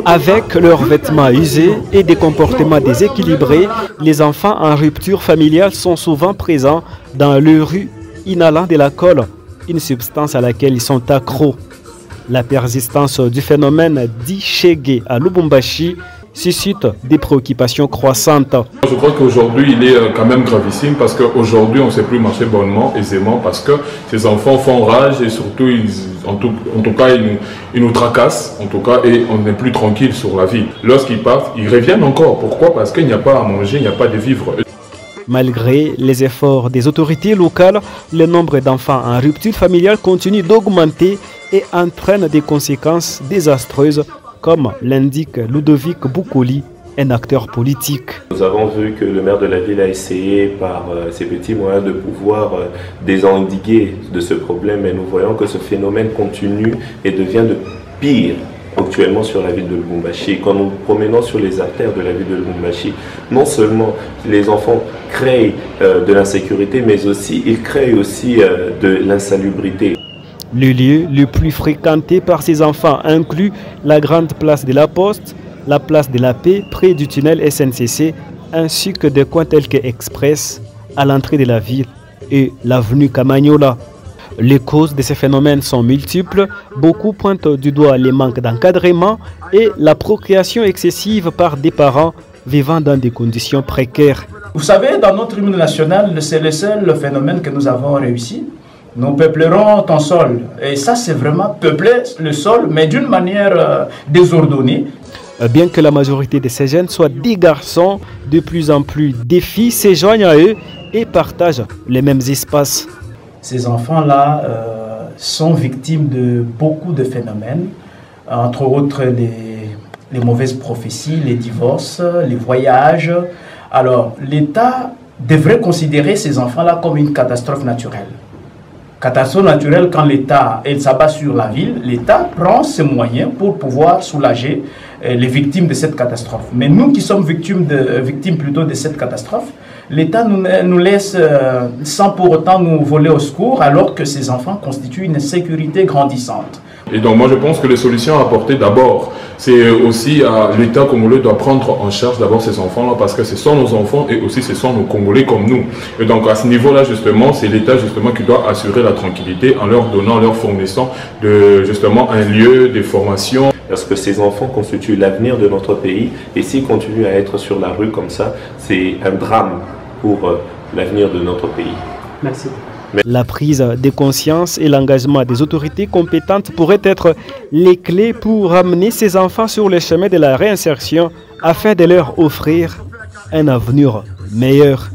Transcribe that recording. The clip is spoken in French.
Avec leurs vêtements usés et des comportements déséquilibrés, les enfants en rupture familiale sont souvent présents dans les rues, inhalant de la colle, une substance à laquelle ils sont accros. La persistance du phénomène dit Chégué à Lubumbashi suscite des préoccupations croissantes. Je crois qu'aujourd'hui, il est quand même gravissime parce qu'aujourd'hui, on ne sait plus marcher bonnement, aisément, parce que ces enfants font rage et surtout, en tout cas, ils nous tracassent, en tout cas, et on n'est plus tranquille sur la vie. Lorsqu'ils partent, ils reviennent encore. Pourquoi? Parce qu'il n'y a pas à manger, il n'y a pas de vivre. Malgré les efforts des autorités locales, le nombre d'enfants en rupture familiale continue d'augmenter et entraîne des conséquences désastreuses, comme l'indique Ludovic Boukoli, un acteur politique. Nous avons vu que le maire de la ville a essayé par ses petits moyens de pouvoir désendiguer de ce problème, mais nous voyons que ce phénomène continue et devient de pire actuellement sur la ville de Lubumbashi. Quand nous promenons sur les artères de la ville de Lubumbashi, non seulement les enfants créent de l'insécurité, mais aussi ils créent aussi de l'insalubrité. Le lieu le plus fréquenté par ces enfants inclut la grande place de la Poste, la place de la Paix près du tunnel SNCC, ainsi que des coins tels que Express à l'entrée de la ville et l'avenue Camagnola. Les causes de ces phénomènes sont multiples. Beaucoup pointent du doigt les manques d'encadrement et la procréation excessive par des parents vivant dans des conditions précaires. Vous savez, dans notre hymne national, c'est le seul phénomène que nous avons réussi. Nous peuplerons ton sol. Et ça, c'est vraiment peupler le sol, mais d'une manière désordonnée. Bien que la majorité de ces jeunes soient des garçons, de plus en plus des filles se joignent à eux et partagent les mêmes espaces. Ces enfants-là sont victimes de beaucoup de phénomènes, entre autres les mauvaises prophéties, les divorces, les voyages. Alors, l'État devrait considérer ces enfants-là comme une catastrophe naturelle. Catastrophe naturelle quand l'État s'abat sur la ville, l'État prend ses moyens pour pouvoir soulager les victimes de cette catastrophe. Mais nous qui sommes victimes plutôt de cette catastrophe, l'État nous laisse sans pour autant nous voler au secours alors que ces enfants constituent une insécurité grandissante. Et donc moi je pense que les solutions à apporter d'abord, c'est aussi à l'État congolais doit prendre en charge d'abord ces enfants-là parce que ce sont nos enfants et aussi ce sont nos Congolais comme nous. Et donc à ce niveau-là justement, c'est l'État justement qui doit assurer la tranquillité en leur donnant, en leur fournissant justement un lieu de formation. Parce que ces enfants constituent l'avenir de notre pays et s'ils continuent à être sur la rue comme ça, c'est un drame pour l'avenir de notre pays. Merci. La prise de conscience et l'engagement des autorités compétentes pourraient être les clés pour ramener ces enfants sur le chemin de la réinsertion afin de leur offrir un avenir meilleur.